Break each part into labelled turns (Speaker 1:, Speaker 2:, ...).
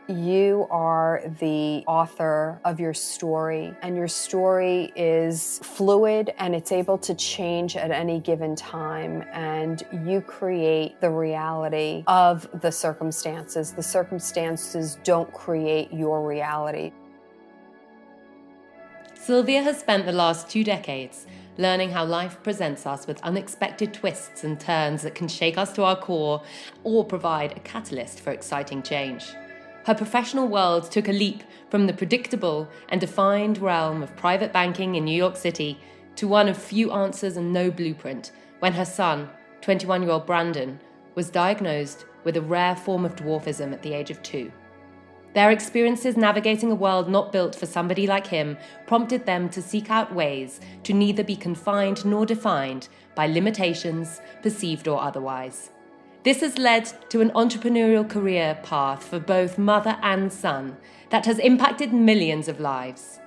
Speaker 1: You are the author of your story, and your story is fluid and it's able to change at any given time, and you create the reality of the circumstances. The circumstances don't create your reality.
Speaker 2: Sylvia has spent the last 2 decades learning how life presents us with unexpected twists and turns that can shake us to our core or provide a catalyst for exciting change. Her professional world took a leap from the predictable and defined realm of private banking in New York City to one of few answers and no blueprint when her son, 21-year-old Brandon, was diagnosed with a rare form of dwarfism at the age of 2. Their experiences navigating a world not built for somebody like him prompted them to seek out ways to neither be confined nor defined by limitations, perceived or otherwise. This has led to an entrepreneurial career path for both mother and son that has impacted millions of lives.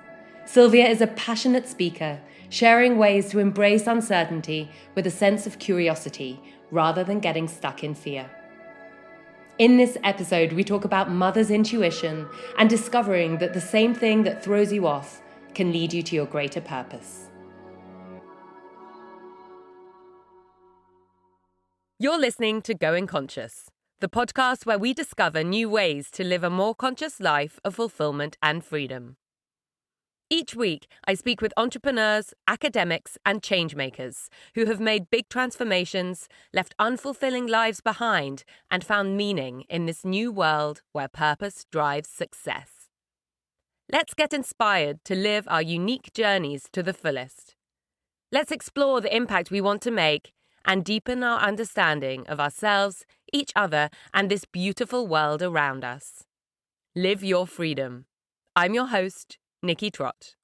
Speaker 2: Sylvia is a passionate speaker, sharing ways to embrace uncertainty with a sense of curiosity rather than getting stuck in fear. In this episode, we talk about mother's intuition and discovering that the same thing that throws you off can lead you to your greater purpose. You're listening to Going Conscious, the podcast where we discover new ways to live a more conscious life of fulfillment and freedom. Each week, I speak with entrepreneurs, academics, and changemakers who have made big transformations, left unfulfilling lives behind, and found meaning in this new world where purpose drives success. Let's get inspired to live our unique journeys to the fullest. Let's explore the impact we want to make and deepen our understanding of ourselves, each other, and this beautiful world around us. Live your freedom. I'm your host, Nikki Trott.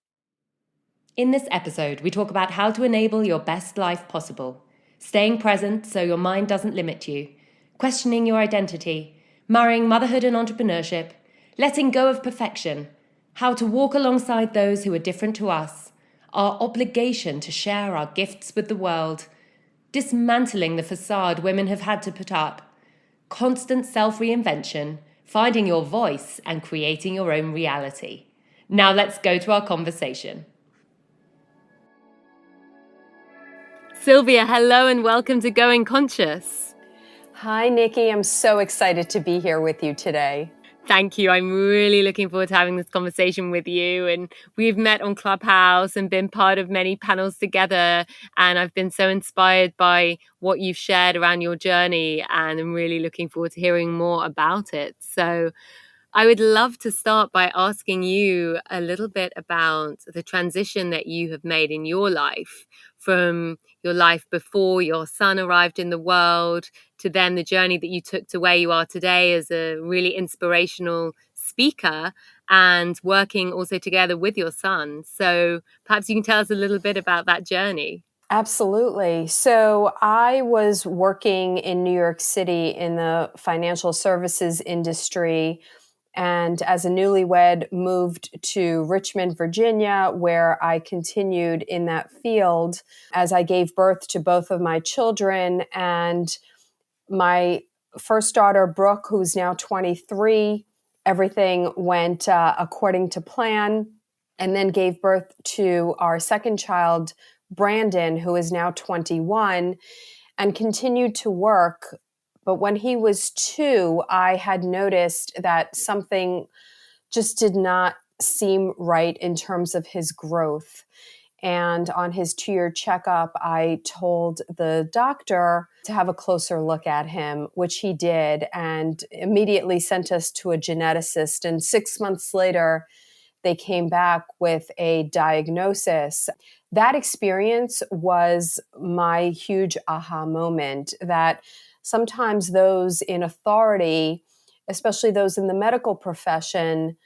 Speaker 2: In this episode, we talk about how to enable your best life possible, staying present so your mind doesn't limit you, questioning your identity, marrying motherhood and entrepreneurship, letting go of perfection, how to walk alongside those who are different to us, our obligation to share our gifts with the world, dismantling the facade women have had to put up, constant self-reinvention, finding your voice and creating your own reality. Now let's go to our conversation. Sylvia, hello and welcome to Going Conscious.
Speaker 1: Hi, Nikki. I'm so excited to be here with you today.
Speaker 2: Thank you. I'm really looking forward to having this conversation with you. And we've met on Clubhouse and been part of many panels together. And I've been so inspired by what you've shared around your journey. And I'm really looking forward to hearing more about it. So I would love to start by asking you a little bit about the transition that you have made in your life from your life before your son arrived in the world to then the journey that you took to where you are today as a really inspirational speaker and working also together with your son. So perhaps you can tell us a little bit about that journey.
Speaker 1: Absolutely. So I was working in New York City in the financial services industry, and as a newlywed moved to Richmond, Virginia, where I continued in that field as I gave birth to both of my children. And my first daughter, Brooke, who's now 23, everything went according to plan, and then gave birth to our second child, Brandon, who is now 21, and continued to work. But when he was 2, I had noticed that something just did not seem right in terms of his growth. And on his 2-year checkup, I told the doctor to have a closer look at him, which he did, and immediately sent us to a geneticist. And 6 months later, they came back with a diagnosis. That experience was my huge aha moment, that sometimes those in authority, especially those in the medical profession,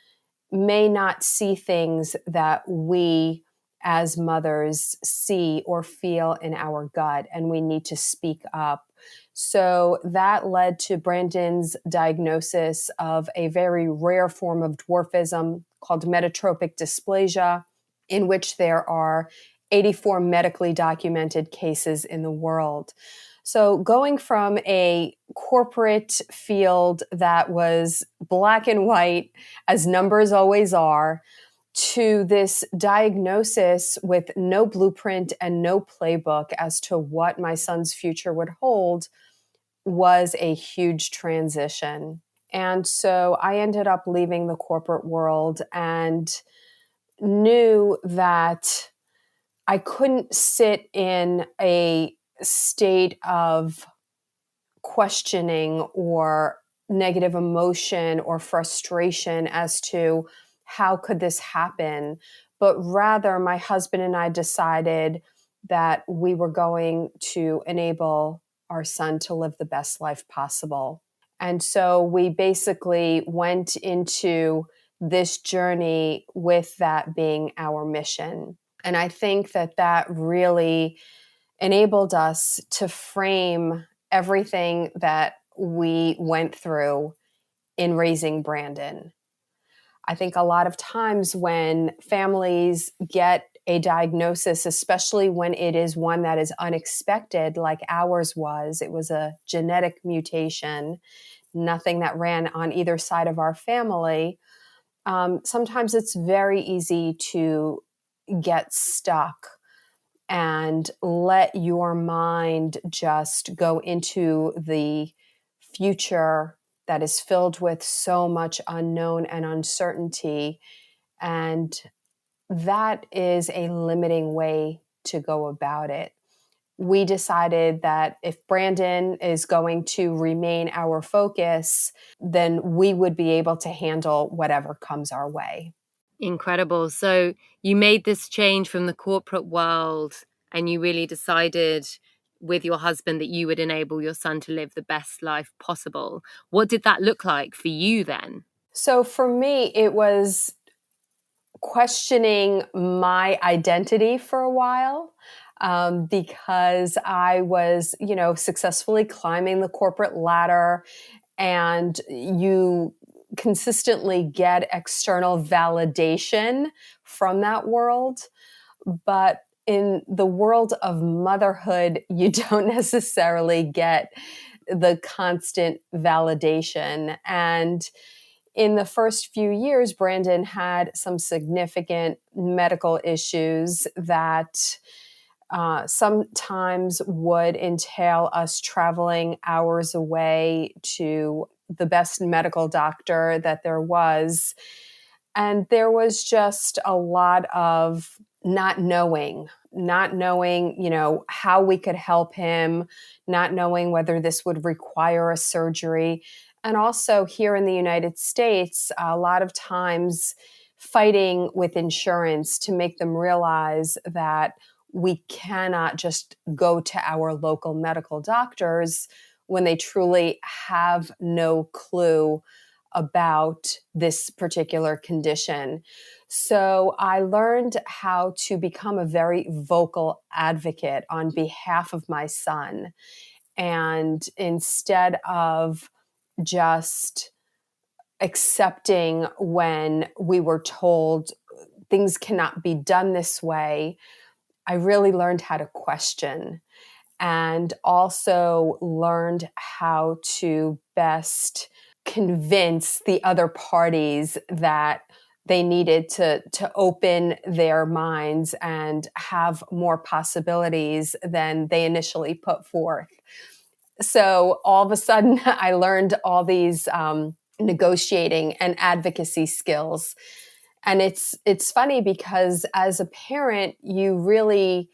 Speaker 1: may not see things that we as mothers see or feel in our gut, and we need to speak up. So that led to Brandon's diagnosis of a very rare form of dwarfism called metatropic dysplasia, in which there are 84 medically documented cases in the world. So going from a corporate field that was black and white, as numbers always are, to this diagnosis with no blueprint and no playbook as to what my son's future would hold was a huge transition. And so I ended up leaving the corporate world and knew that I couldn't sit in a state of questioning or negative emotion or frustration as to how could this happen, but rather my husband and I decided that we were going to enable our son to live the best life possible. And so we basically went into this journey with that being our mission. And I think that that really enabled us to frame everything that we went through in raising Brandon. I think a lot of times when families get a diagnosis, especially when it is one that is unexpected, like ours was, it was a genetic mutation, nothing that ran on either side of our family. Sometimes it's very easy to get stuck and let your mind just go into the future that is filled with so much unknown and uncertainty. And that is a limiting way to go about it. We decided that if Brandon is going to remain our focus, then we would be able to handle whatever comes our way.
Speaker 2: Incredible. So you made this change from the corporate world and you really decided with your husband that you would enable your son to live the best life possible. What did that look like for you then?
Speaker 1: So for me, it was questioning my identity for a while. Because I was, successfully climbing the corporate ladder, and you consistently get external validation from that world. But in the world of motherhood, you don't necessarily get the constant validation. And in the first few years, Brandon had some significant medical issues that sometimes would entail us traveling hours away to the best medical doctor that there was. And there was just a lot of not knowing, how we could help him, not knowing whether this would require a surgery. And also here in the United States, a lot of times fighting with insurance to make them realize that we cannot just go to our local medical doctors when they truly have no clue about this particular condition. So I learned how to become a very vocal advocate on behalf of my son. And instead of just accepting when we were told things cannot be done this way, I really learned how to question and also learned how to best convince the other parties that they needed to open their minds and have more possibilities than they initially put forth. So all of a sudden, I learned all these negotiating and advocacy skills. And it's funny because as a parent, you really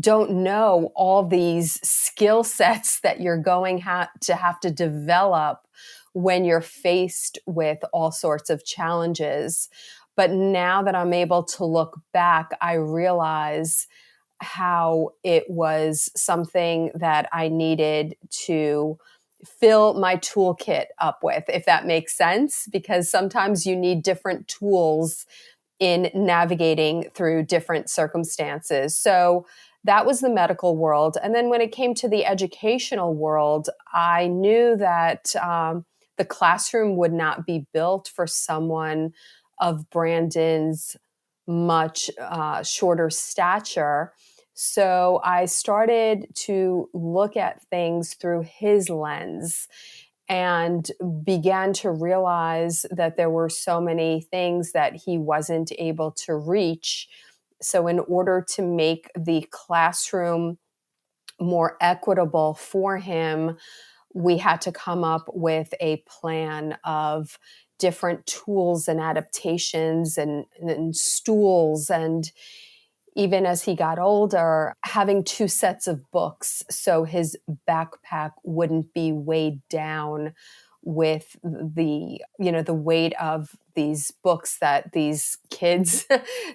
Speaker 1: don't know all these skill sets that you're going to have to develop when you're faced with all sorts of challenges. But now that I'm able to look back, I realize how it was something that I needed to fill my toolkit up with, if that makes sense, because sometimes you need different tools in navigating through different circumstances. So that was the medical world. And then when it came to the educational world, I knew that the classroom would not be built for someone of Brandon's much shorter stature. So I started to look at things through his lens and began to realize that there were so many things that he wasn't able to reach. So, in order to make the classroom more equitable for him, we had to come up with a plan of different tools and adaptations and stools. And even as he got older, having two sets of books so his backpack wouldn't be weighed down with the weight of these books that these kids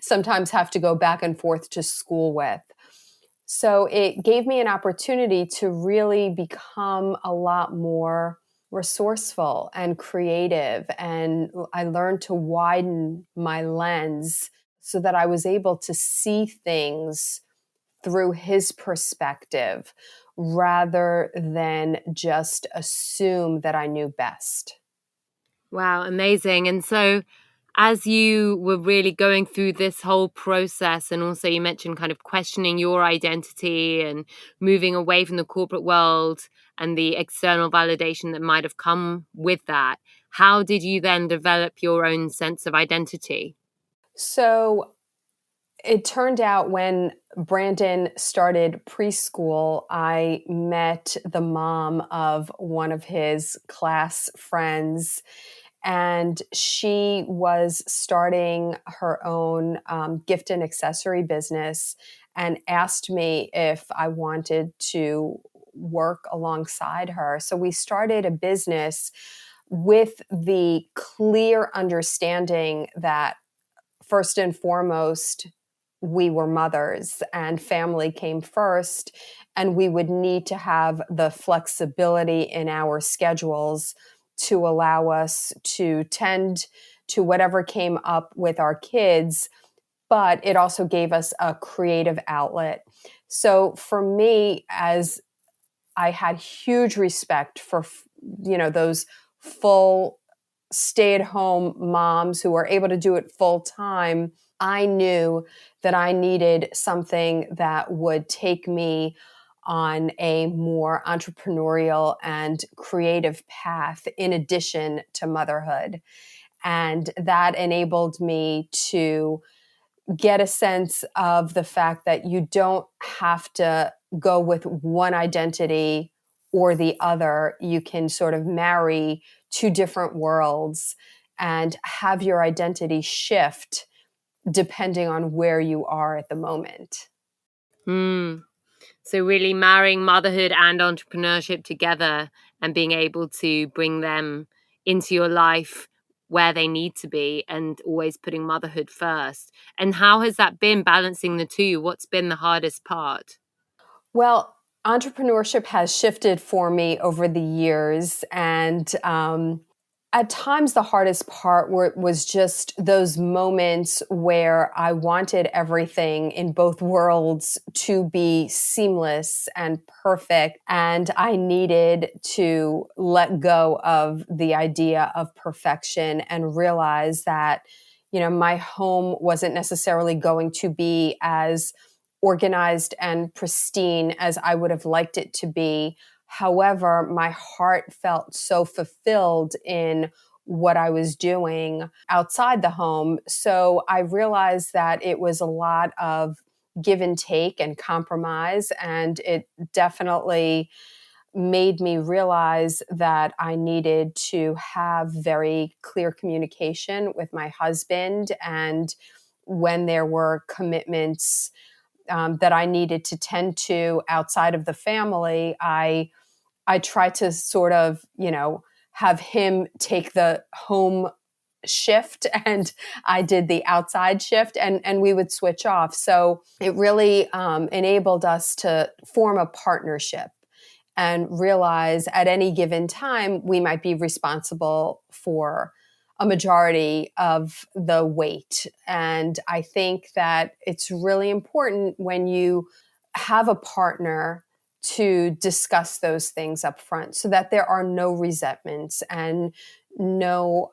Speaker 1: sometimes have to go back and forth to school with. So it gave me an opportunity to really become a lot more resourceful and creative. And I learned to widen my lens so that I was able to see things through his perspective rather than just assume that I knew best.
Speaker 2: Wow, amazing. And so, as you were really going through this whole process, and also you mentioned kind of questioning your identity and moving away from the corporate world and the external validation that might have come with that, how did you then develop your own sense of identity?
Speaker 1: So it turned out when Brandon started preschool, I met the mom of one of his class friends, and she was starting her own gift and accessory business and asked me if I wanted to work alongside her. So we started a business with the clear understanding that first and foremost, we were mothers and family came first, and we would need to have the flexibility in our schedules to allow us to tend to whatever came up with our kids, but it also gave us a creative outlet. So for me, as I had huge respect for those full stay-at-home moms who are able to do it full time, I knew that I needed something that would take me on a more entrepreneurial and creative path in addition to motherhood. And that enabled me to get a sense of the fact that you don't have to go with one identity or the other. You can sort of marry two different worlds and have your identity shift depending on where you are at the moment.
Speaker 2: Hmm. So, really marrying motherhood and entrepreneurship together and being able to bring them into your life where they need to be and always putting motherhood first. And how has that been balancing the two? What's been the hardest part?
Speaker 1: Well, entrepreneurship has shifted for me over the years. And at times, the hardest part was just those moments where I wanted everything in both worlds to be seamless and perfect. And I needed to let go of the idea of perfection and realize that, my home wasn't necessarily going to be as organized and pristine as I would have liked it to be. However, my heart felt so fulfilled in what I was doing outside the home. So I realized that it was a lot of give and take and compromise. And it definitely made me realize that I needed to have very clear communication with my husband. And when there were commitments that I needed to tend to outside of the family, I try to sort of, have him take the home shift and I did the outside shift, and we would switch off. So it really enabled us to form a partnership and realize at any given time we might be responsible for a majority of the weight. And I think that it's really important when you have a partner to discuss those things up front so that there are no resentments and no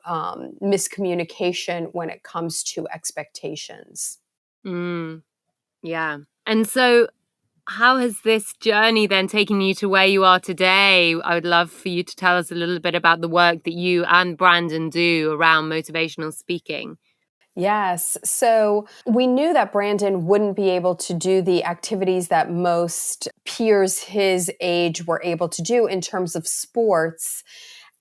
Speaker 1: miscommunication when it comes to expectations.
Speaker 2: Mm, yeah. And so how has this journey then taken you to where you are today? I would love for you to tell us a little bit about the work that you and Brandon do around motivational speaking.
Speaker 1: Yes. So we knew that Brandon wouldn't be able to do the activities that most peers his age were able to do in terms of sports.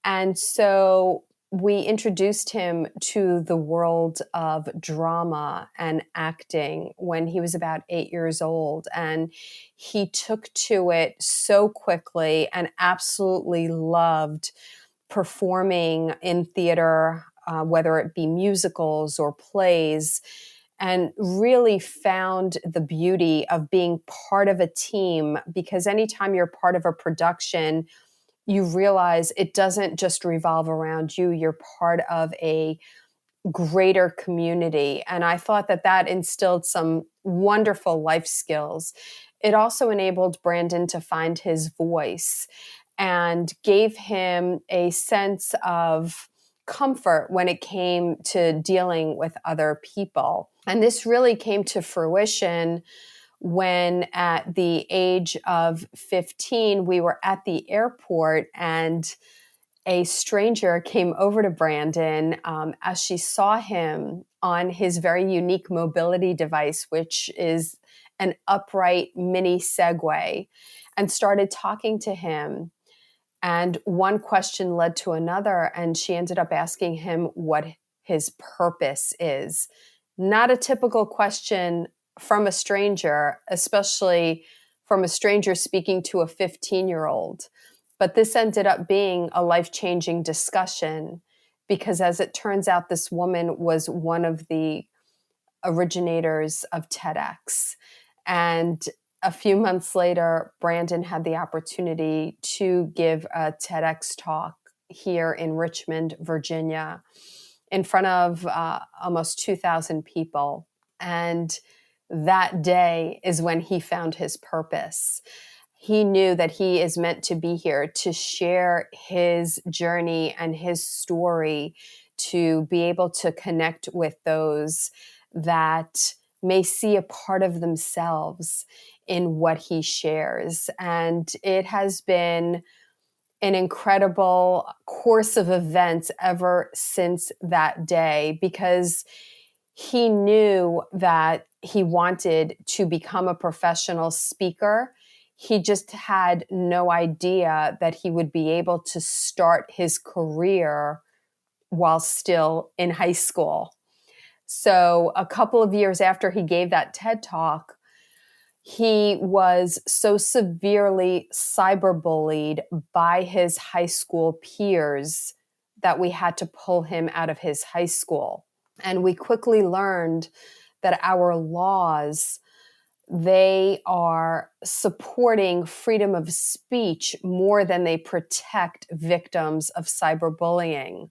Speaker 1: And so we introduced him to the world of drama and acting when he was about 8 years old. And he took to it so quickly and absolutely loved performing in theater, whether it be musicals or plays, and really found the beauty of being part of a team, because anytime you're part of a production, you realize it doesn't just revolve around you. You're part of a greater community. And I thought that that instilled some wonderful life skills. It also enabled Brandon to find his voice and gave him a sense of comfort when it came to dealing with other people. And this really came to fruition when, at the age of 15, we were at the airport and a stranger came over to Brandon as she saw him on his very unique mobility device, which is an upright mini Segway, and started talking to him. And one question led to another, and she ended up asking him what his purpose is. Not a typical question from a stranger, especially from a stranger speaking to a 15-year-old. But this ended up being a life-changing discussion because, as it turns out, this woman was one of the originators of TEDx. And a few months later, Brandon had the opportunity to give a TEDx talk here in Richmond, Virginia, in front of almost 2,000 people. And that day is when he found his purpose. He knew that he is meant to be here to share his journey and his story, to be able to connect with those that may see a part of themselves in what he shares. And it has been an incredible course of events ever since that day, because he knew that he wanted to become a professional speaker. He just had no idea that he would be able to start his career while still in high school. So a couple of years after he gave that TED Talk, he was so severely cyberbullied by his high school peers that we had to pull him out of his high school. And we quickly learned that our laws, they are supporting freedom of speech more than they protect victims of cyberbullying.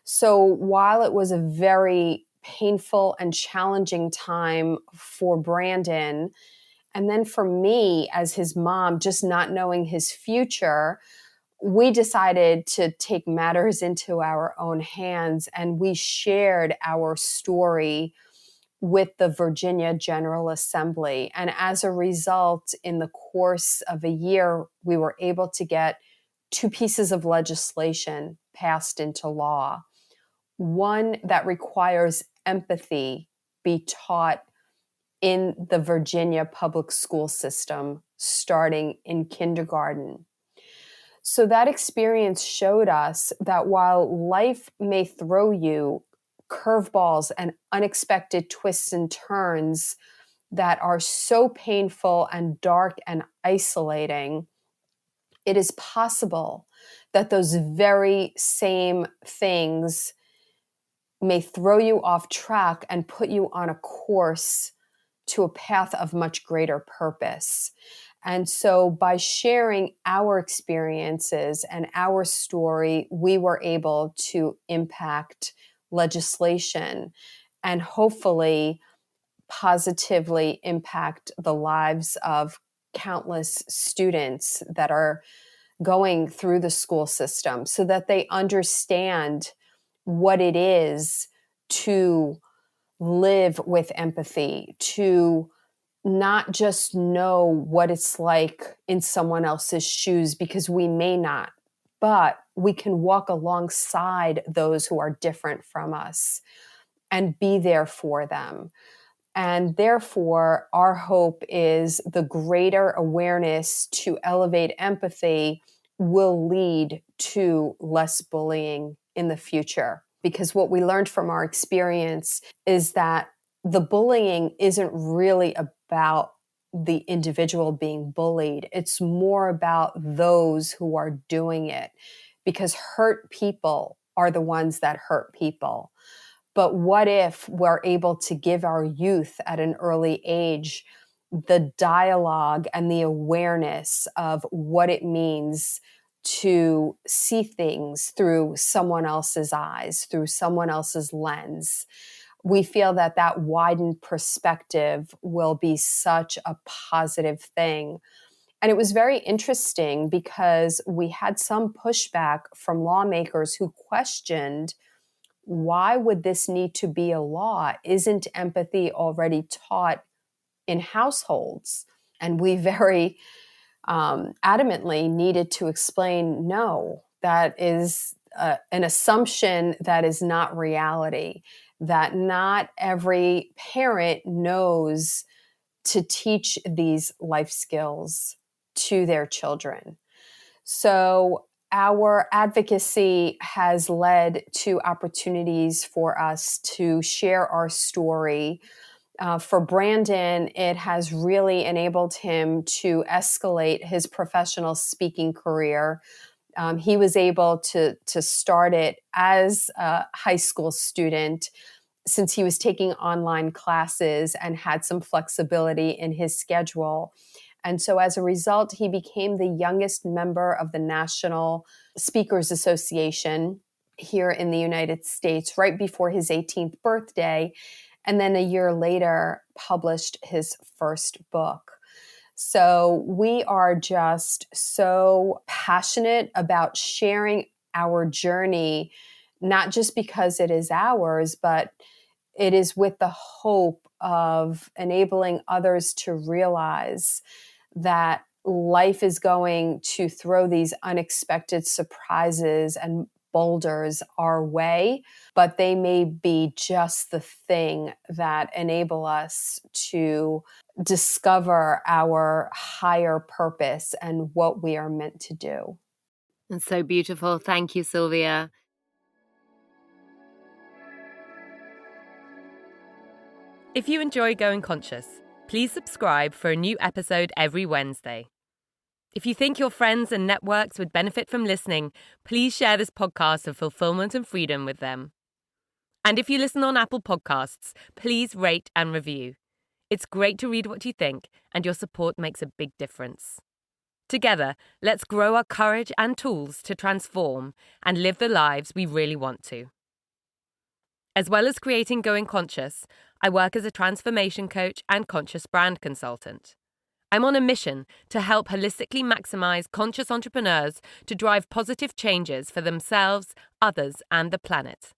Speaker 1: So while it was a very painful and challenging time for Brandon, and then for me as his mom, just not knowing his future, we decided to take matters into our own hands, and we shared our story with the Virginia General Assembly. And as a result, in the course of a year, we were able to get 2 pieces of legislation passed into law. One that requires empathy be taught in the Virginia public school system starting in kindergarten. So that experience showed us that while life may throw you curveballs and unexpected twists and turns that are so painful and dark and isolating, it is possible that those very same things may throw you off track and put you on a course to a path of much greater purpose. And so by sharing our experiences and our story, we were able to impact legislation and hopefully positively impact the lives of countless students that are going through the school system so that they understand what it is to live with empathy, to not just know what it's like in someone else's shoes, because we may not, but we can walk alongside those who are different from us and be there for them. And therefore, our hope is the greater awareness to elevate empathy will lead to less bullying in the future. Because what we learned from our experience is that the bullying isn't really about the individual being bullied. It's more about those who are doing it, because hurt people are the ones that hurt people. But what if we're able to give our youth at an early age the dialogue and the awareness of what it means to see things through someone else's eyes, through someone else's lens? We feel that that widened perspective will be such a positive thing. And it was very interesting because we had some pushback from lawmakers who questioned, why would this need to be a law? Isn't empathy already taught in households? And we very adamantly needed to explain, no, that is an assumption that is not reality, that not every parent knows to teach these life skills to their children. So our advocacy has led to opportunities for us to share our story. For Brandon, it has really enabled him to escalate his professional speaking career. He was able to start it as a high school student, since he was taking online classes and had some flexibility in his schedule. And so as a result, he became the youngest member of the National Speakers Association here in the United States, right before his 18th birthday. And then a year later, published his first book. So we are just so passionate about sharing our journey, not just because it is ours, but it is with the hope of enabling others to realize that life is going to throw these unexpected surprises and boulders our way, but they may be just the thing that enable us to discover our higher purpose and what we are meant to do.
Speaker 2: And so beautiful. Thank you, Sylvia. If you enjoy Going Conscious, please subscribe for a new episode every Wednesday. If you think your friends and networks would benefit from listening, please share this podcast of fulfillment and freedom with them. And if you listen on Apple Podcasts, please rate and review. It's great to read what you think, and your support makes a big difference. Together, let's grow our courage and tools to transform and live the lives we really want to. As well as creating Going Conscious, I work as a transformation coach and conscious brand consultant. I'm on a mission to help holistically maximize conscious entrepreneurs to drive positive changes for themselves, others, and the planet.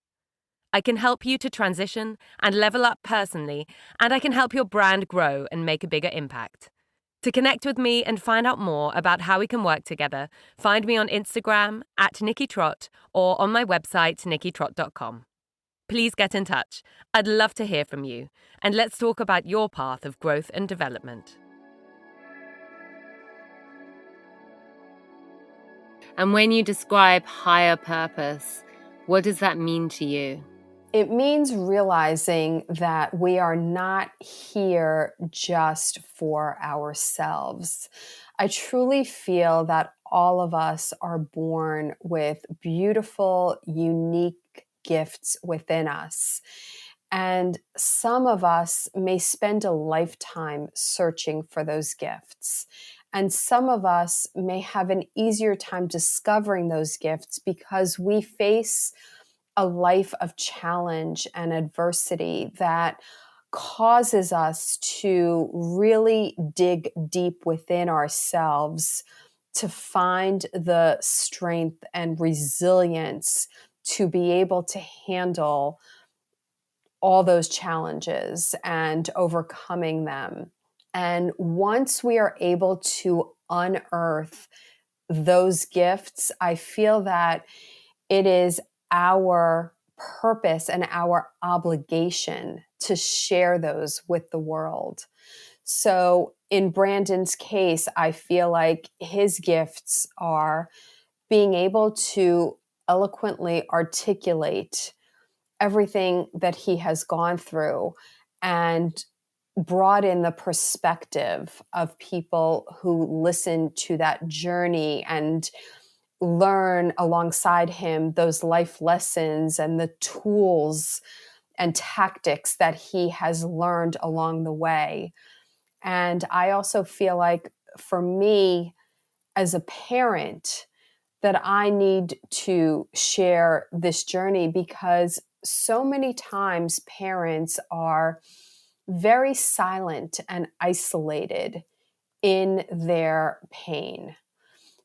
Speaker 2: I can help you to transition and level up personally, and I can help your brand grow and make a bigger impact. To connect with me and find out more about how we can work together, find me on Instagram @NikkiTrott or on my website nikkitrott.com. Please get in touch. I'd love to hear from you, and let's talk about your path of growth and development. And when you describe higher purpose, what does that mean to you?
Speaker 1: It means realizing that we are not here just for ourselves. I truly feel that all of us are born with beautiful, unique gifts within us. And some of us may spend a lifetime searching for those gifts. And some of us may have an easier time discovering those gifts because we face a life of challenge and adversity that causes us to really dig deep within ourselves to find the strength and resilience to be able to handle all those challenges and overcoming them. And once we are able to unearth those gifts, I feel that it is our purpose and our obligation to share those with the world. So in Brandon's case, I feel like his gifts are being able to eloquently articulate everything that he has gone through and brought in the perspective of people who listen to that journey and learn alongside him those life lessons and the tools and tactics that he has learned along the way. And I also feel like for me as a parent, that I need to share this journey because so many times parents are very silent and isolated in their pain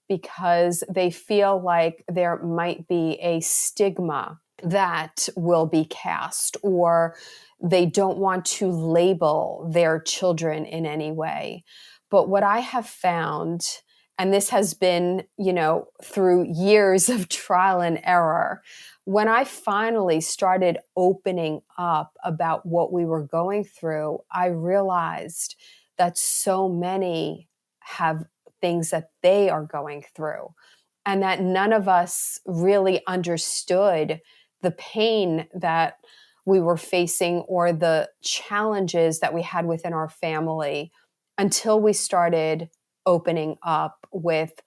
Speaker 1: because they feel like there might be a stigma that will be cast, or they don't want to label their children in any way. But what I have found, and this has been, through years of trial and error, when I finally started opening up about what we were going through, I realized that so many have things that they are going through, and that none of us really understood the pain that we were facing or the challenges that we had within our family until we started opening up with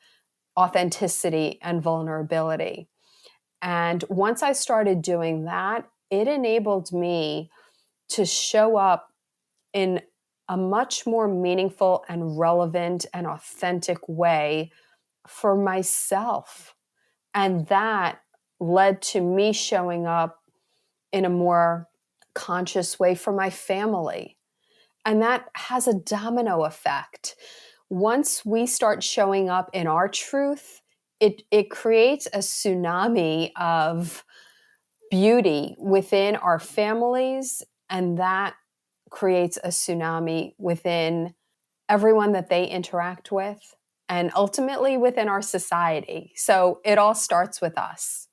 Speaker 1: authenticity and vulnerability. And once I started doing that, it enabled me to show up in a much more meaningful and relevant and authentic way for myself. And that led to me showing up in a more conscious way for my family. And that has a domino effect. Once we start showing up in our truth, it creates a tsunami of beauty within our families, and that creates a tsunami within everyone that they interact with, and ultimately within our society. So it all starts with us.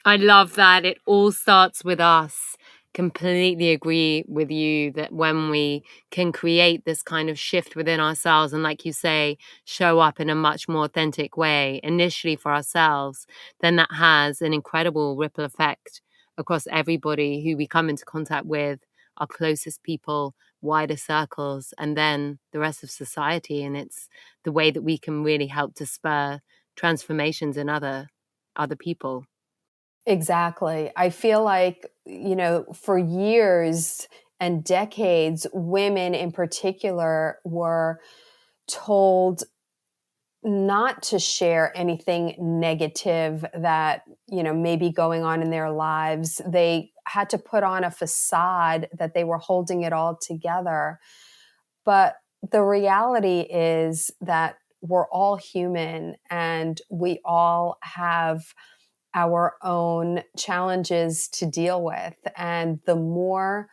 Speaker 2: I love that. It all starts with us. Completely agree with you that when we can create this kind of shift within ourselves and, like you say, show up in a much more authentic way, initially for ourselves, then that has an incredible ripple effect across everybody who we come into contact with, our closest people, wider circles, and then the rest of society. And it's the way that we can really help to spur transformations in other people.
Speaker 1: Exactly. I feel like, for years and decades, women in particular were told not to share anything negative that, may be going on in their lives. They had to put on a facade that they were holding it all together. But the reality is that we're all human and we all have our own challenges to deal with. And the more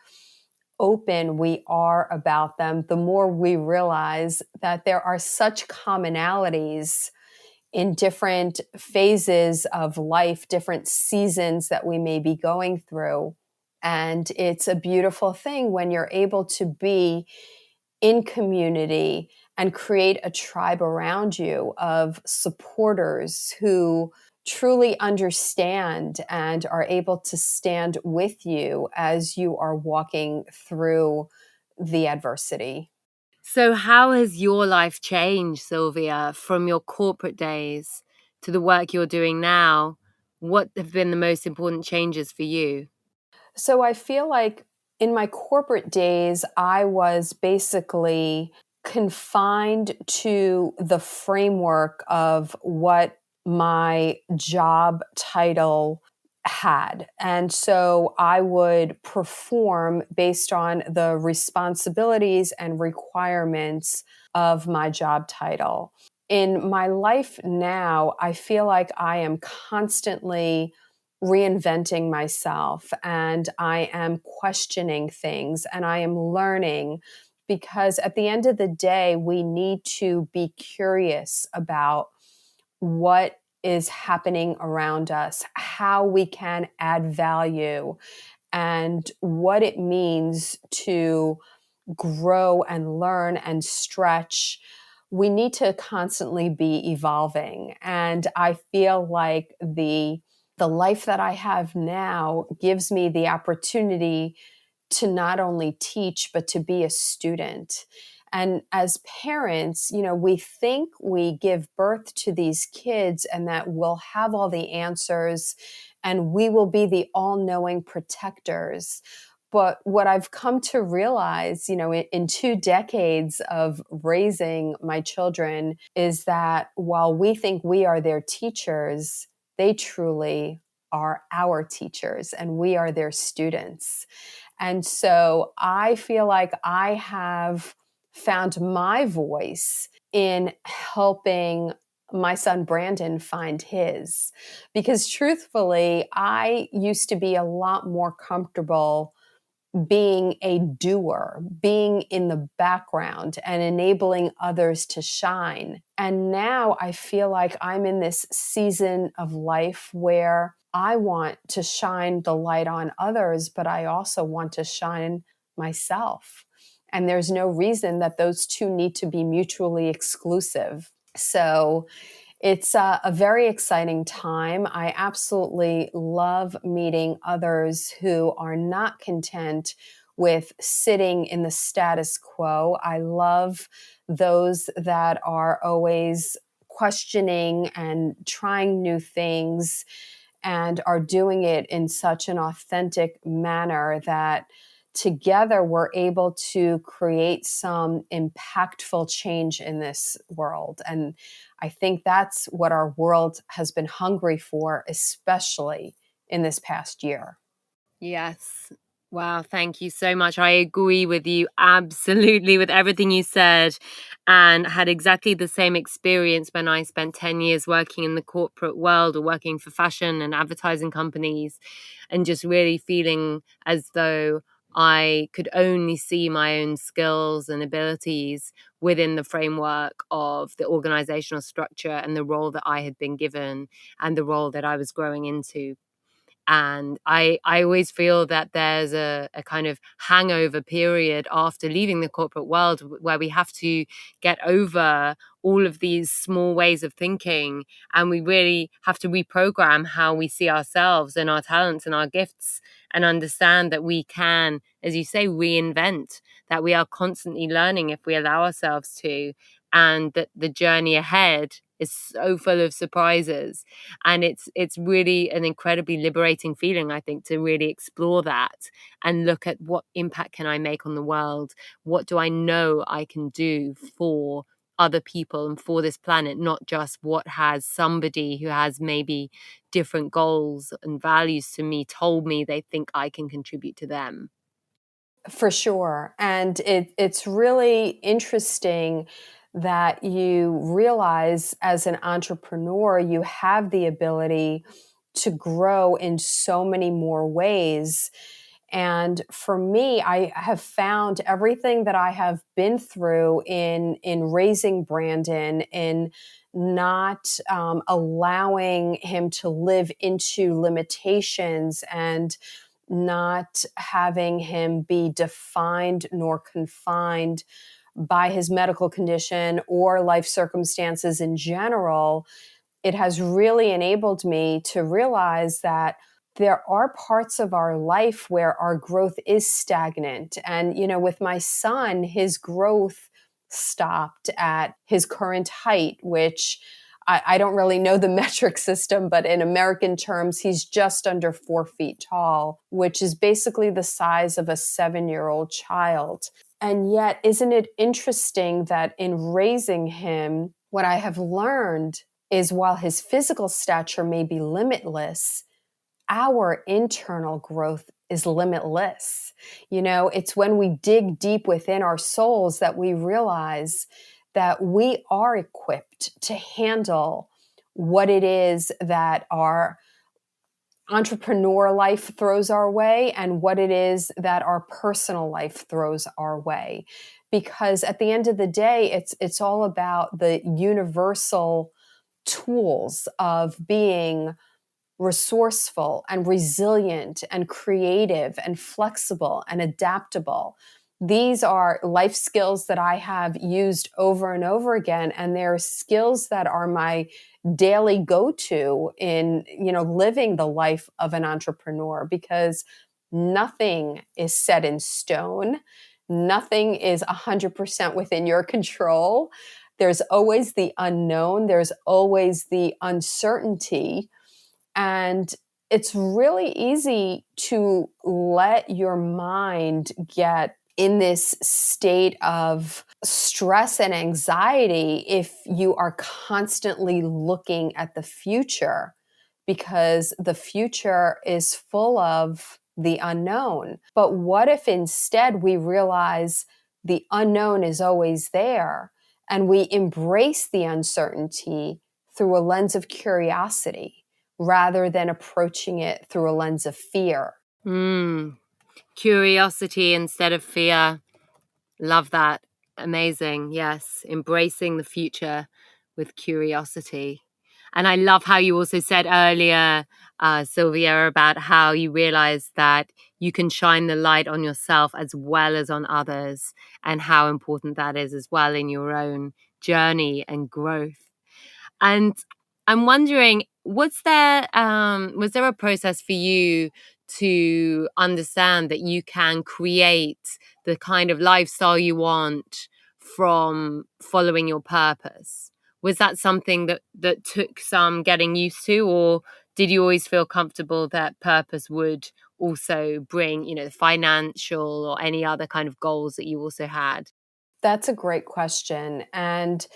Speaker 1: open we are about them, the more we realize that there are such commonalities in different phases of life, different seasons that we may be going through. And it's a beautiful thing when you're able to be in community and create a tribe around you of supporters who truly understand and are able to stand with you as you are walking through the adversity.
Speaker 2: So, how has your life changed, Sylvia, from your corporate days to the work you're doing now? What have been the most important changes for you?
Speaker 1: So I feel like in my corporate days, I was basically confined to the framework of what my job title had. And so I would perform based on the responsibilities and requirements of my job title. In my life now, I feel like I am constantly reinventing myself and I am questioning things and I am learning because at the end of the day, we need to be curious about what is happening around us, how we can add value, and what it means to grow and learn and stretch. We need to constantly be evolving. And I feel like the life that I have now gives me the opportunity to not only teach, but to be a student. And as parents, we think we give birth to these kids and that we'll have all the answers and we will be the all-knowing protectors. But what I've come to realize, in 2 decades of raising my children, is that while we think we are their teachers, they truly are our teachers and we are their students. And so I feel like I have found my voice in helping my son Brandon find his. Because truthfully, I used to be a lot more comfortable being a doer, being in the background and enabling others to shine. And now I feel like I'm in this season of life where I want to shine the light on others, but I also want to shine myself. And there's no reason that those two need to be mutually exclusive. So it's a very exciting time. I absolutely love meeting others who are not content with sitting in the status quo. I love those that are always questioning and trying new things and are doing it in such an authentic manner that together we're able to create some impactful change in this world. And I think that's what our world has been hungry for, especially in this past year.
Speaker 2: Yes. Wow, thank you so much. I agree with you absolutely with everything you said, and had exactly the same experience when I spent 10 years working in the corporate world or working for fashion and advertising companies, and just really feeling as though I could only see my own skills and abilities within the framework of the organizational structure and the role that I had been given and the role that I was growing into. And I always feel that there's a kind of hangover period after leaving the corporate world where we have to get over all of these small ways of thinking, and we really have to reprogram how we see ourselves and our talents and our gifts, and understand that we can, as you say, reinvent, that we are constantly learning if we allow ourselves to, and that the journey ahead is so full of surprises. And it's really an incredibly liberating feeling, I think, to really explore that and look at what impact can I make on the world, what do I know I can do for other people and for this planet, not just what has somebody who has maybe different goals and values to me told me they think I can contribute to them.
Speaker 1: For sure. And it's really interesting that you realize as an entrepreneur, you have the ability to grow in so many more ways. And for me, I have found everything that I have been through in raising Brandon, in not allowing him to live into limitations and not having him be defined nor confined by his medical condition or life circumstances in general. It has really enabled me to realize that there are parts of our life where our growth is stagnant. And, with my son, his growth stopped at his current height, which I don't really know the metric system, but in American terms, he's just under 4 feet tall, which is basically the size of a 7-year-old child. And yet, isn't it interesting that in raising him, what I have learned is while his physical stature may be limitless, our internal growth is limitless. It's when we dig deep within our souls that we realize that we are equipped to handle what it is that our entrepreneur life throws our way and what it is that our personal life throws our way. Because at the end of the day, it's all about the universal tools of being resourceful and resilient and creative and flexible and adaptable. These are life skills that I have used over and over again, and they're skills that are my daily go-to in, living the life of an entrepreneur, because nothing is set in stone. Nothing is 100% within your control. There's always the unknown. There's always the uncertainty. And it's really easy to let your mind get in this state of stress and anxiety if you are constantly looking at the future, because the future is full of the unknown. But what if instead we realize the unknown is always there and we embrace the uncertainty through a lens of curiosity rather than approaching it through a lens of fear?
Speaker 2: Curiosity instead of fear. Love that. Amazing. Yes. Embracing the future with curiosity. And I love how you also said earlier, Sylvia, about how you realize that you can shine the light on yourself as well as on others, and how important that is as well in your own journey and growth. And I'm wondering, was there a process for you to understand that you can create the kind of lifestyle you want from following your purpose? Was that something that took some getting used to, or did you always feel comfortable that purpose would also bring, the financial or any other kind of goals that you also had?
Speaker 1: That's a great question. And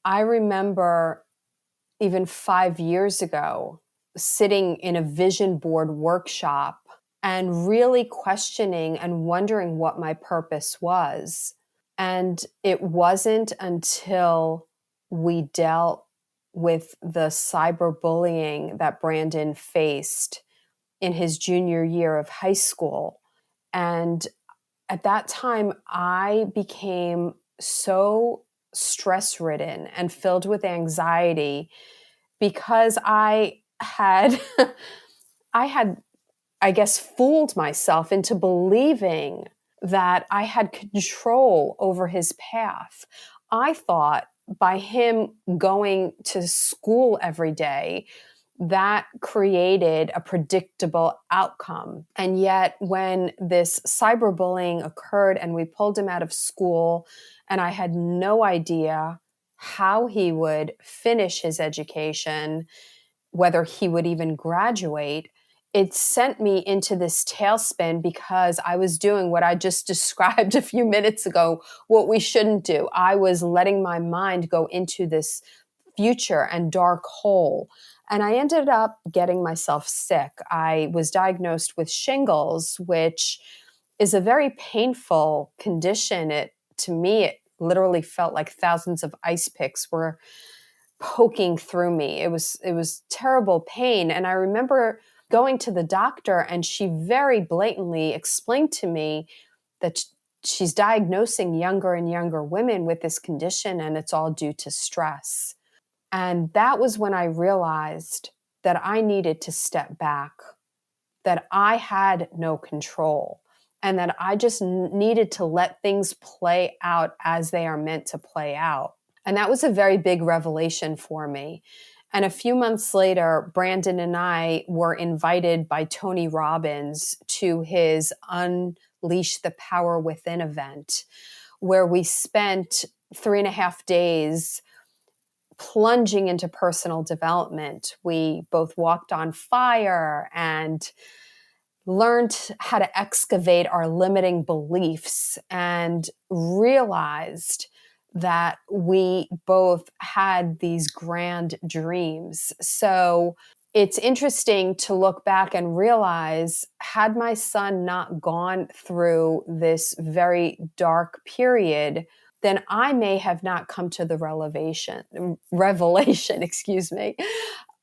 Speaker 1: I remember even 5 years ago sitting in a vision board workshop and really questioning and wondering what my purpose was. And it wasn't until we dealt with the cyberbullying that Brandon faced in his junior year of high school. And at that time, I became so stress ridden and filled with anxiety because I had, I guess, fooled myself into believing that I had control over his path. I thought by him going to school every day, that created a predictable outcome. And yet, when this cyberbullying occurred and we pulled him out of school, and I had no idea how he would finish his education, whether he would even graduate, it sent me into this tailspin because I was doing what I just described a few minutes ago, what we shouldn't do. I was letting my mind go into this future and dark hole. And I ended up getting myself sick. I was diagnosed with shingles, which is a very painful condition. To me, it literally felt like thousands of ice picks were poking through me. It was terrible pain. And I remember going to the doctor, and she very blatantly explained to me that she's diagnosing younger and younger women with this condition, and it's all due to stress. And that was when I realized that I needed to step back, that I had no control, and that I just needed to let things play out as they are meant to play out. And that was a very big revelation for me. And a few months later, Brandon and I were invited by Tony Robbins to his Unleash the Power Within event, where we spent 3.5 days plunging into personal development. We both walked on fire and learned how to excavate our limiting beliefs and realized that we both had these grand dreams. So it's interesting to look back and realize, had my son not gone through this very dark period, then I may have not come to the revelation, excuse me,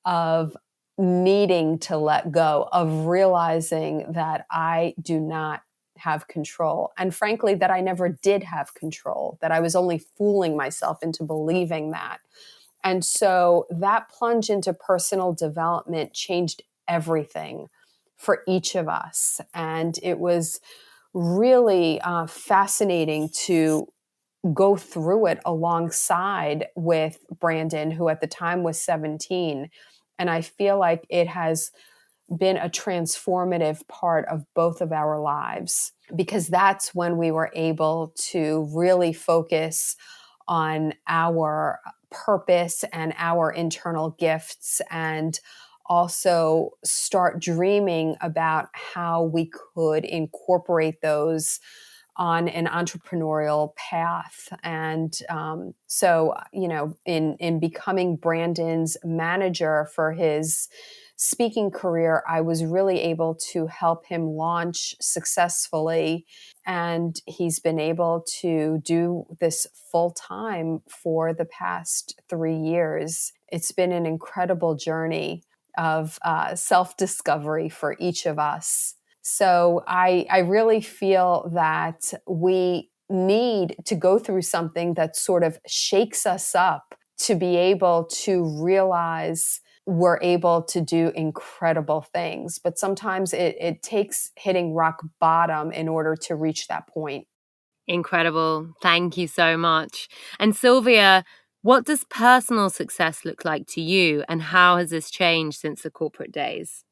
Speaker 1: of needing to let go, of realizing that I do not have control. And frankly, that I never did have control, that I was only fooling myself into believing that. And so that plunge into personal development changed everything for each of us. And it was really fascinating to go through it alongside with Brandon, who at the time was 17. And I feel like it has been a transformative part of both of our lives, because that's when we were able to really focus on our purpose and our internal gifts, and also start dreaming about how we could incorporate those on an entrepreneurial path. And so, in becoming Brandon's manager for his speaking career, I was really able to help him launch successfully. And he's been able to do this full time for the past 3 years. It's been an incredible journey of self discovery for each of us. So I really feel that we need to go through something that sort of shakes us up to be able to realize we're able to do incredible things. But sometimes it takes hitting rock bottom in order to reach that point.
Speaker 2: Incredible. Thank you so much. And Sylvia, what does personal success look like to you, and how has this changed since the corporate days?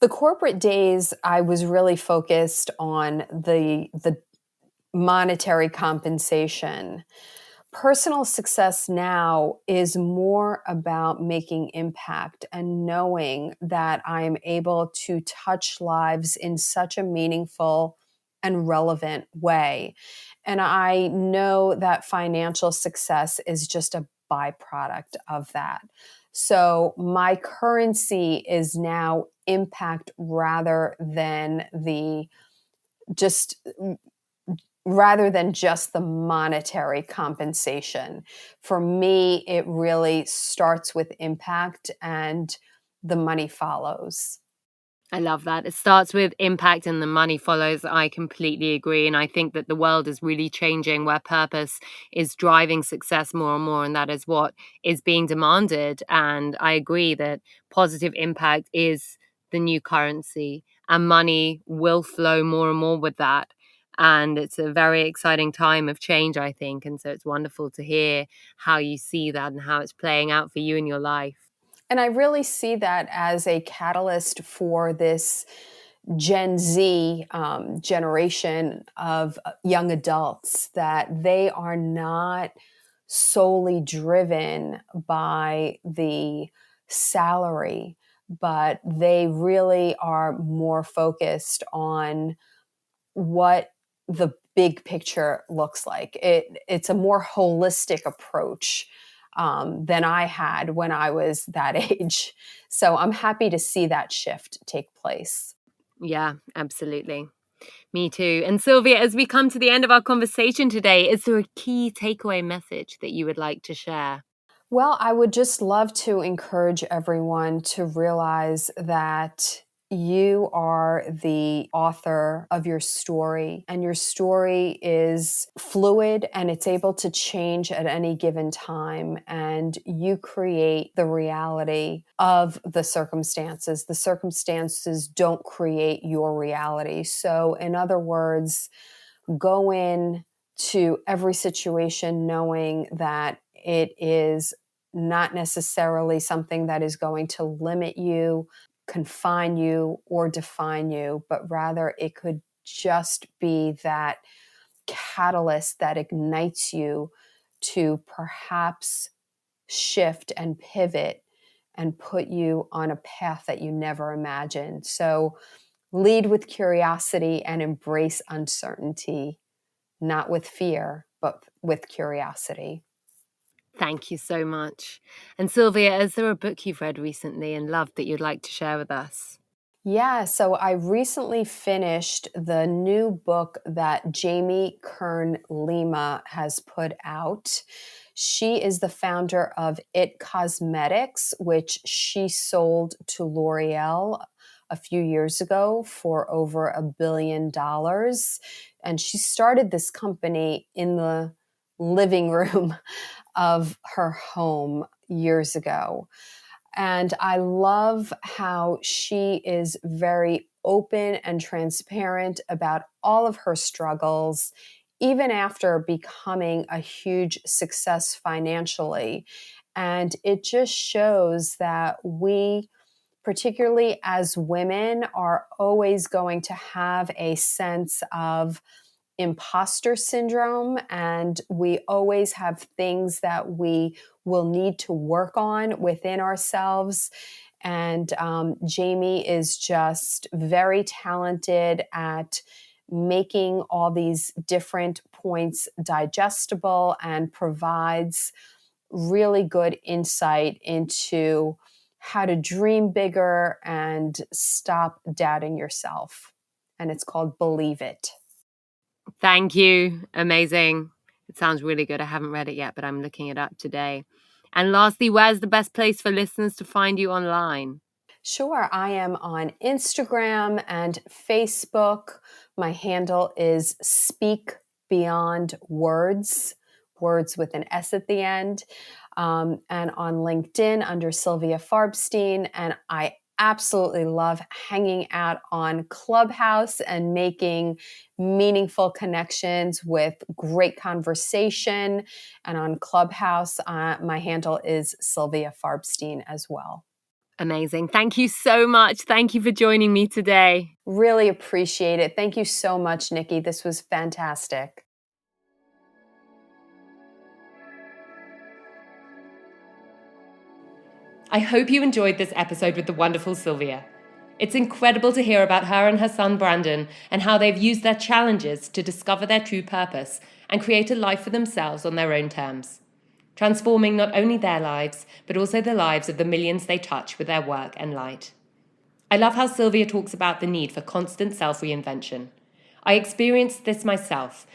Speaker 1: The corporate days, I was really focused on the monetary compensation. Personal success now is more about making impact and knowing that I am able to touch lives in such a meaningful and relevant way. And I know that financial success is just a byproduct of that. So my currency is now impact just rather than just the monetary compensation. For me, it really starts with impact, and the money follows.
Speaker 2: I love that. It starts with impact and the money follows. I completely agree. And I think that the world is really changing, where purpose is driving success more and more. And that is what is being demanded. And I agree that positive impact is the new currency, and money will flow more and more with that. And it's a very exciting time of change, I think. And so it's wonderful to hear how you see that and how it's playing out for you in your life.
Speaker 1: And I really see that as a catalyst for this Gen Z generation of young adults, that they are not solely driven by the salary, but they really are more focused on what the big picture looks like. It's a more holistic approach than I had when I was that age. So I'm happy to see that shift take place.
Speaker 2: Yeah, absolutely. Me too. And Sylvia, as we come to the end of our conversation today, is there a key takeaway message that you would like to share?
Speaker 1: Well, I would just love to encourage everyone to realize that you are the author of your story, and your story is fluid and it's able to change at any given time. And you create the reality of the circumstances. The circumstances don't create your reality. So, in other words, go in to every situation knowing that it is not necessarily something that is going to limit you, confine you, or define you, but rather it could just be that catalyst that ignites you to perhaps shift and pivot and put you on a path that you never imagined. So lead with curiosity and embrace uncertainty, not with fear, but with curiosity.
Speaker 2: Thank you so much. And Sylvia, is there a book you've read recently and loved that you'd like to share with us?
Speaker 1: Yeah, so I recently finished the new book that Jamie Kern Lima has put out. She is the founder of It Cosmetics, which she sold to L'Oreal a few years ago for over $1 billion. And she started this company in the living room of her home years ago. And I love how she is very open and transparent about all of her struggles, even after becoming a huge success financially. And it just shows that we, particularly as women, are always going to have a sense of imposter syndrome, and we always have things that we will need to work on within ourselves. And Jamie is just very talented at making all these different points digestible and provides really good insight into how to dream bigger and stop doubting yourself. And it's called Believe It.
Speaker 2: Thank you. Amazing. It sounds really good. I haven't read it yet, but I'm looking it up today. And lastly, where's the best place for listeners to find you online?
Speaker 1: Sure. I am on Instagram and Facebook. My handle is Speak Beyond Words, words with an S at the end. And on LinkedIn under Sylvia Farbstein. And I absolutely love hanging out on Clubhouse and making meaningful connections with great conversation. And on Clubhouse, my handle is Sylvia Farbstein as well.
Speaker 2: Amazing. Thank you so much. Thank you for joining me today.
Speaker 1: Really appreciate it. Thank you so much, Nikki. This was fantastic.
Speaker 2: I hope you enjoyed this episode with the wonderful Sylvia. It's incredible to hear about her and her son Brandon and how they've used their challenges to discover their true purpose and create a life for themselves on their own terms, transforming not only their lives, but also the lives of the millions they touch with their work and light. I love how Sylvia talks about the need for constant self-reinvention. I experienced this myself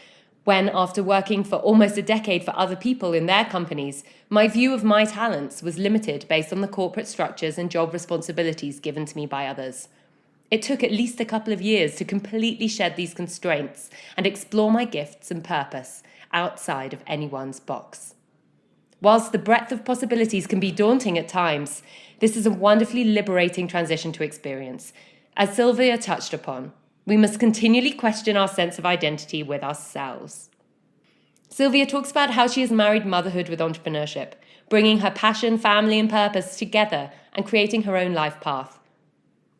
Speaker 2: when, after working for almost a decade for other people in their companies, my view of my talents was limited based on the corporate structures and job responsibilities given to me by others. It took at least a couple of years to completely shed these constraints and explore my gifts and purpose outside of anyone's box. Whilst the breadth of possibilities can be daunting at times, this is a wonderfully liberating transition to experience. As Sylvia touched upon, we must continually question our sense of identity with ourselves. Sylvia talks about how she has married motherhood with entrepreneurship, bringing her passion, family, and purpose together and creating her own life path.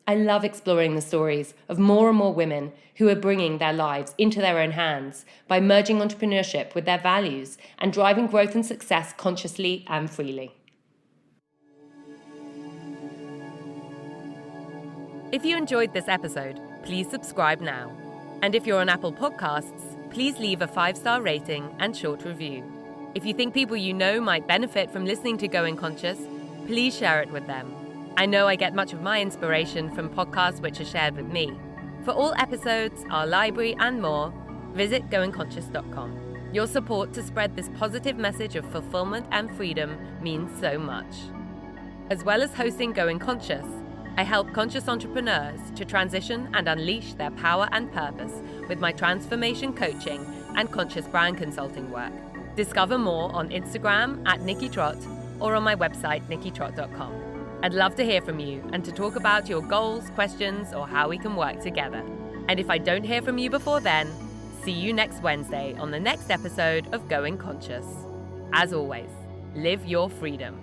Speaker 2: I love exploring the stories of more and more women who are bringing their lives into their own hands by merging entrepreneurship with their values and driving growth and success consciously and freely. If you enjoyed this episode, please subscribe now. And if you're on Apple Podcasts, please leave a 5-star rating and short review. If you think people you know might benefit from listening to Going Conscious, please share it with them. I know I get much of my inspiration from podcasts which are shared with me. For all episodes, our library and more, visit goingconscious.com. Your support to spread this positive message of fulfillment and freedom means so much. As well as hosting Going Conscious, I help conscious entrepreneurs to transition and unleash their power and purpose with my transformation coaching and conscious brand consulting work. Discover more on Instagram at Nikki Trott or on my website, nikkitrott.com. I'd love to hear from you and to talk about your goals, questions, or how we can work together. And if I don't hear from you before then, see you next Wednesday on the next episode of Going Conscious. As always, live your freedom.